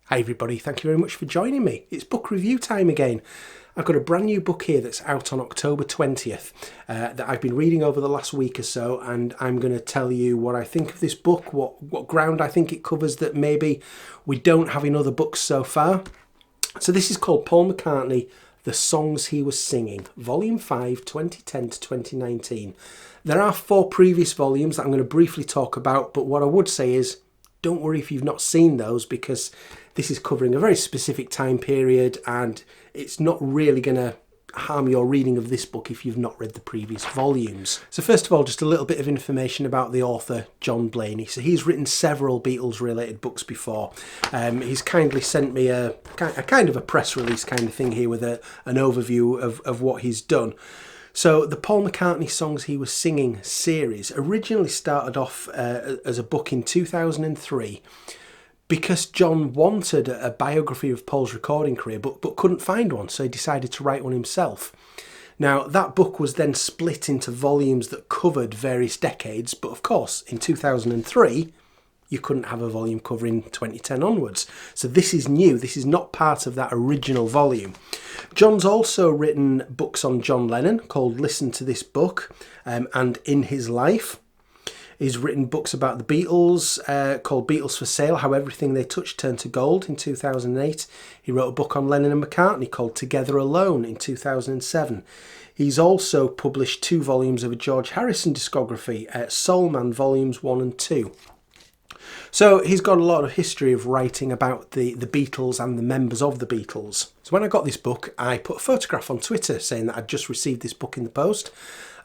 Hi everybody, thank you very much for joining me. It's book review time again. I've got a brand new book here that's out on October 20th that I've been reading over the last week or so, and I'm going to tell you what I think of this book, what ground I think it covers that maybe we don't have in other books so far. So this is called Paul McCartney, The Songs He Was Singing, Volume 5, 2010 to 2019. There are 4 previous volumes that I'm going to briefly talk about, but what I would say is don't worry if you've not seen those, because this is covering a very specific time period and it's not really going to harm your reading of this book if you've not read the previous volumes. So first of all, just a little bit of information about the author, John Blaney. So he's written several Beatles related books before. He's kindly sent me a kind of a press release kind of thing here with an overview of what he's done. So the Paul McCartney Songs He Was Singing series originally started off as a book in 2003 because John wanted a biography of Paul's recording career but couldn't find one, so he decided to write one himself. Now that book was then split into volumes that covered various decades, but of course in 2003 you couldn't have a volume covering 2010 onwards. So this is new, this is not part of that original volume. John's also written books on John Lennon called Listen to This Book and In His Life. He's written books about the Beatles called Beatles for Sale, How Everything They Touched Turned to Gold in 2008. He wrote a book on Lennon and McCartney called Together Alone in 2007. He's also published 2 volumes of a George Harrison discography, Soul Man Volumes 1 and 2. So he's got a lot of history of writing about the Beatles and the members of the Beatles. So when I got this book, I put a photograph on Twitter saying that I'd just received this book in the post.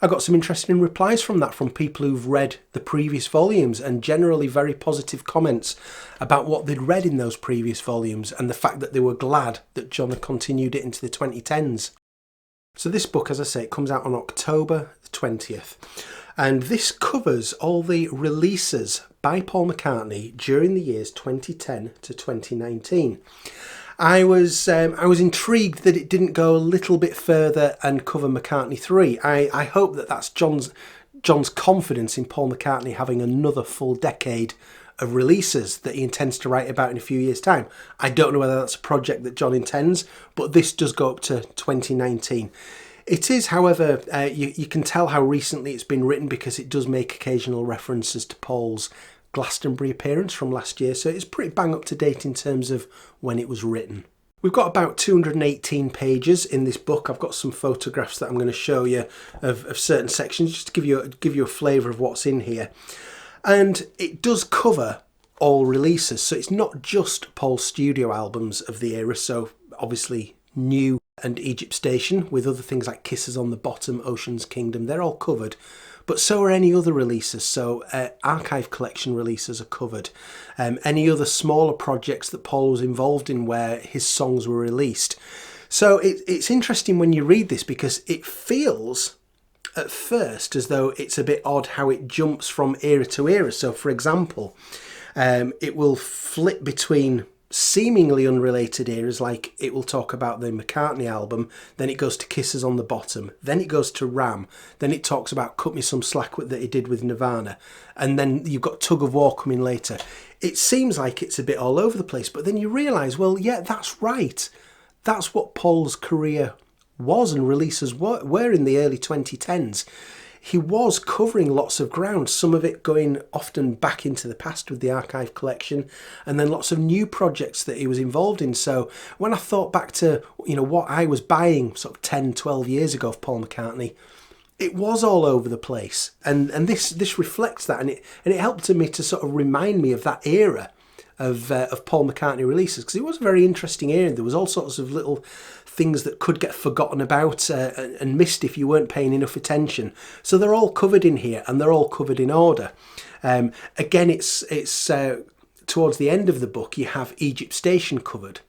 I got some interesting replies from that from people who've read the previous volumes, and generally very positive comments about what they'd read in those previous volumes and the fact that they were glad that John had continued it into the 2010s. So this book, as I say, it comes out on October the 20th. And this covers all the releases by Paul McCartney during the years 2010 to 2019. I was intrigued that it didn't go a little bit further and cover McCartney 3. I hope that that's John's confidence in Paul McCartney having another full decade of releases that he intends to write about in a few years' time. I don't know whether that's a project that John intends, but this does go up to 2019. It is, however, you can tell how recently it's been written because it does make occasional references to Paul's Glastonbury appearance from last year, so it's pretty bang up to date in terms of when it was written. We've got about 218 pages in this book. I've got some photographs that I'm going to show you of certain sections just to give you a flavour of what's in here. And it does cover all releases, so it's not just Paul's studio albums of the era, so obviously New and Egypt Station, with other things like Kisses on the Bottom, Ocean's Kingdom, they're all covered. But so are any other releases, so archive collection releases are covered. Any other smaller projects that Paul was involved in where his songs were released. So it's interesting when you read this because it feels at first as though it's a bit odd how it jumps from era to era. So for example, it will flip between seemingly unrelated eras, like it will talk about the McCartney album, then it goes to Kisses on the Bottom, then it goes to Ram, then it talks about Cut Me Some Slack that he did with Nirvana, and then you've got Tug of War coming later. It seems like it's a bit all over the place, but then you realise, well, yeah, that's right. That's what Paul's career was and releases were in the early 2010s. He was covering lots of ground, some of it going often back into the past with the archive collection, and then lots of new projects that he was involved in. So when I thought back to what I was buying sort of 10, 12 years ago of Paul McCartney, it was all over the place. And this reflects that, and it helped me to sort of remind me of that era of Paul McCartney releases, because it was a very interesting era. There was all sorts of little things that could get forgotten about and missed if you weren't paying enough attention. So they're all covered in here, and they're all covered in order. Again, it's towards the end of the book, you have Egypt Station covered.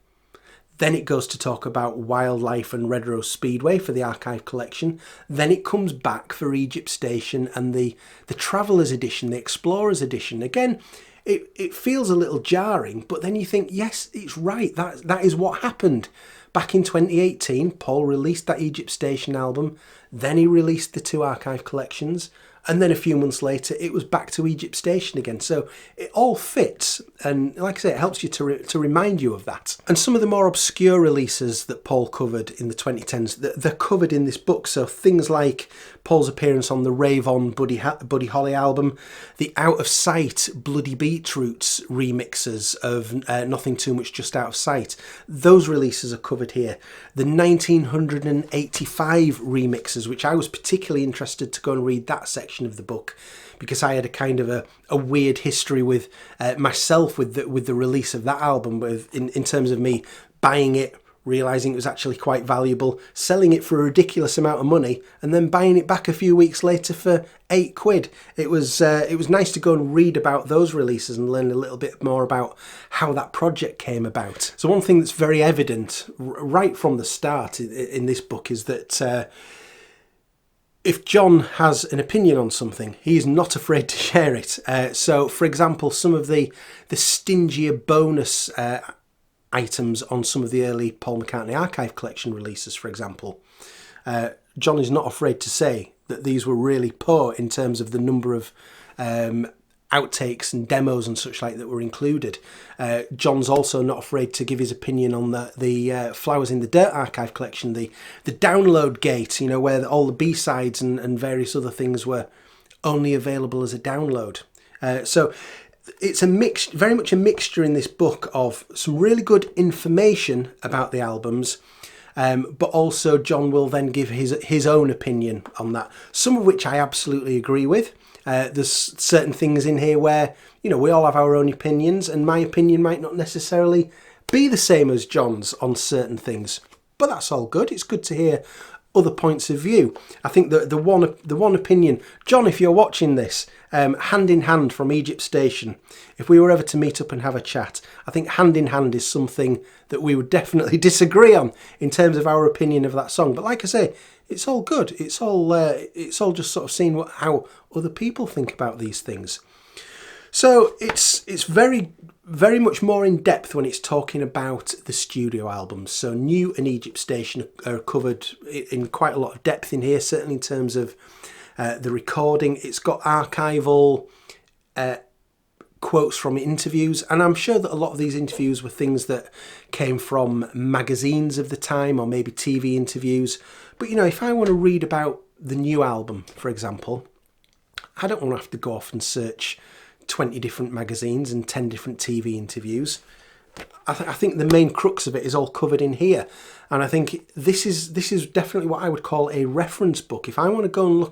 Then it goes to talk about Wildlife and Red Rose Speedway for the archive collection. Then it comes back for Egypt Station and the Traveller's Edition, the Explorer's Edition. Again, it feels a little jarring, but then you think, yes, it's right. That is what happened. Back in 2018, Paul released that Egypt Station album. Then he released the 2 archive collections. And then a few months later, it was back to Egypt Station again. So it all fits. And like I say, it helps you to remind you of that. And some of the more obscure releases that Paul covered in the 2010s, they're covered in this book. So things like Paul's appearance on the Rave On Buddy Holly album, the Out of Sight Bloody Beetroots remixes of Nothing Too Much Just Out of Sight. Those releases are covered here. The 1985 remixes, which I was particularly interested to go and read that section of the book, because I had a kind of a weird history with myself with the release of that album, in terms of me buying it, realising it was actually quite valuable, selling it for a ridiculous amount of money, and then buying it back a few weeks later for £8. It was nice to go and read about those releases and learn a little bit more about how that project came about. So one thing that's very evident right from the start in this book is that if John has an opinion on something, he is not afraid to share it. So, for example, some of the stingier bonus items on some of the early Paul McCartney archive collection releases, for example, John is not afraid to say that these were really poor in terms of the number of outtakes and demos and such like that were included. John's also not afraid to give his opinion on the Flowers in the Dirt archive collection, the download gate, you know, where all the B-sides and various other things were only available as a download. So it's very much a mixture in this book of some really good information about the albums, but also John will then give his own opinion on that, some of which I absolutely agree with. There's certain things in here where, you know, we all have our own opinions, and my opinion might not necessarily be the same as John's on certain things, but that's all good. It's good to hear other points of view. I think that the one opinion, John, if you're watching this, Hand in Hand from Egypt Station, if we were ever to meet up and have a chat, I think Hand in Hand is something that we would definitely disagree on in terms of our opinion of that song. But like I say, it's all good. It's all just sort of seeing how other people think about these things. So it's very, very much more in depth when it's talking about the studio albums. So New and Egypt Station are covered in quite a lot of depth in here, certainly in terms of the recording. It's got archival quotes from interviews, and I'm sure that a lot of these interviews were things that came from magazines of the time or maybe TV interviews. But, you know, if I want to read about the new album, for example, I don't want to have to go off and search 20 different magazines and 10 different TV interviews. I think the main crux of it is all covered in here, and I think this is definitely what I would call a reference book. If I want to go and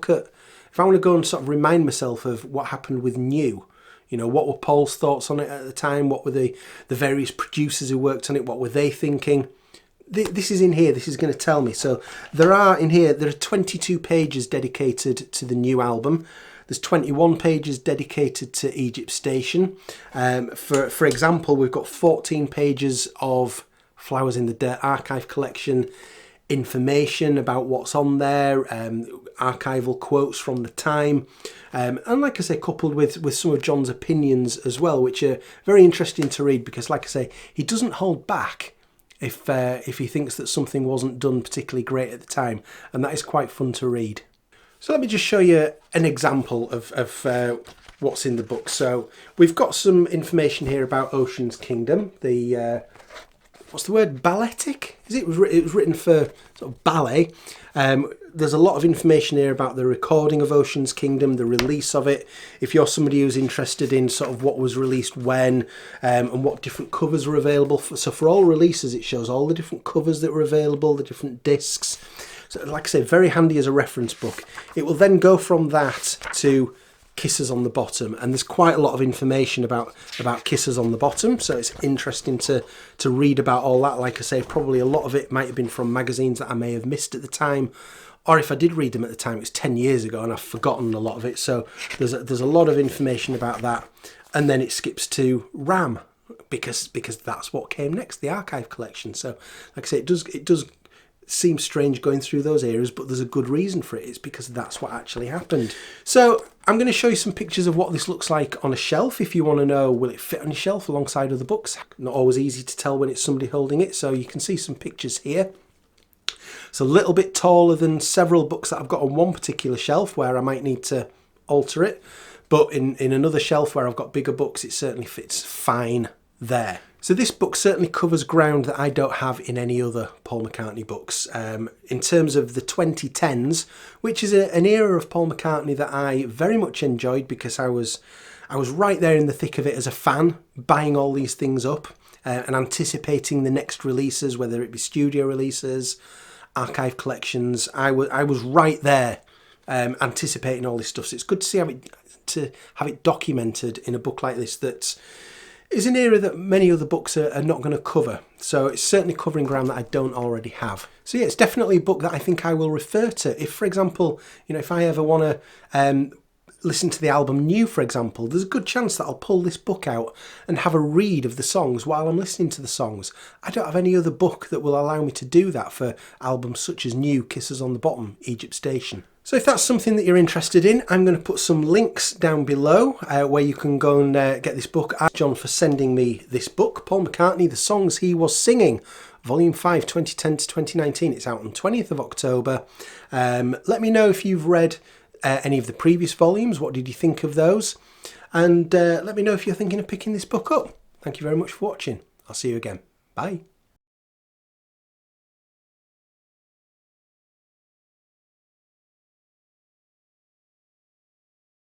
sort of remind myself of what happened with New, you know, what were Paul's thoughts on it at the time, what were the various producers who worked on it, what were they thinking, this is in here. This is going to tell me. So there are 22 pages dedicated to the new album. There's 21 pages dedicated to Egypt Station. For example, we've got 14 pages of Flowers in the Dirt archive collection information about what's on there, archival quotes from the time, and like I say, coupled with some of John's opinions as well, which are very interesting to read, because like I say, he doesn't hold back if he thinks that something wasn't done particularly great at the time, and that is quite fun to read. So let me just show you an example of what's in the book. So we've got some information here about Ocean's Kingdom. The what's the word? Balletic? It was written for sort of ballet. There's a lot of information here about the recording of Ocean's Kingdom, the release of it. If you're somebody who's interested in sort of what was released when, and what different covers were available. So for all releases, it shows all the different covers that were available, the different discs. So like I say, very handy as a reference book. It will then go from that to Kisses on the Bottom, and there's quite a lot of information about Kisses on the Bottom, so it's interesting to read about all that. Like I say, probably a lot of it might have been from magazines that I may have missed at the time, or if I did read them at the time, it was 10 years ago and I've forgotten a lot of it. So there's a lot of information about that, and then it skips to Ram, because that's what came next, the archive collection. So like I say, it does seem strange going through those areas, but there's a good reason for it. It's because that's what actually happened. So I'm going to show you some pictures of what this looks like on a shelf. If you want to know, will it fit on your shelf alongside other books? Not always easy to tell when it's somebody holding it, so you can see some pictures here. It's a little bit taller than several books that I've got on one particular shelf, where I might need to alter it. But in another shelf where I've got bigger books, it certainly fits fine there. So this book certainly covers ground that I don't have in any other Paul McCartney books. In terms of the 2010s, which is an era of Paul McCartney that I very much enjoyed because I was right there in the thick of it as a fan, buying all these things up and anticipating the next releases, whether it be studio releases, archive collections. I was right there anticipating all this stuff. So it's good to have it documented in a book like this that is an era that many other books are not going to cover. So it's certainly covering ground that I don't already have. So yeah, it's definitely a book that I think I will refer to. If, for example, if I ever want to listen to the album new, for example, there's a good chance that I'll pull this book out and have a read of the songs while I'm listening to the songs. I don't have any other book that will allow me to do that for albums such as New, Kisses on the Bottom, Egypt Station. So if that's something that you're interested in, I'm going to put some links down below where you can go and get this book. Ask John for sending me this book, Paul McCartney, The Songs He Was Singing, Volume 5, 2010 to 2019. It's out on 20th of October. Let me know if you've read any of the previous volumes. What did you think of those? And let me know if you're thinking of picking this book up. Thank you very much for watching. I'll see you again. Bye.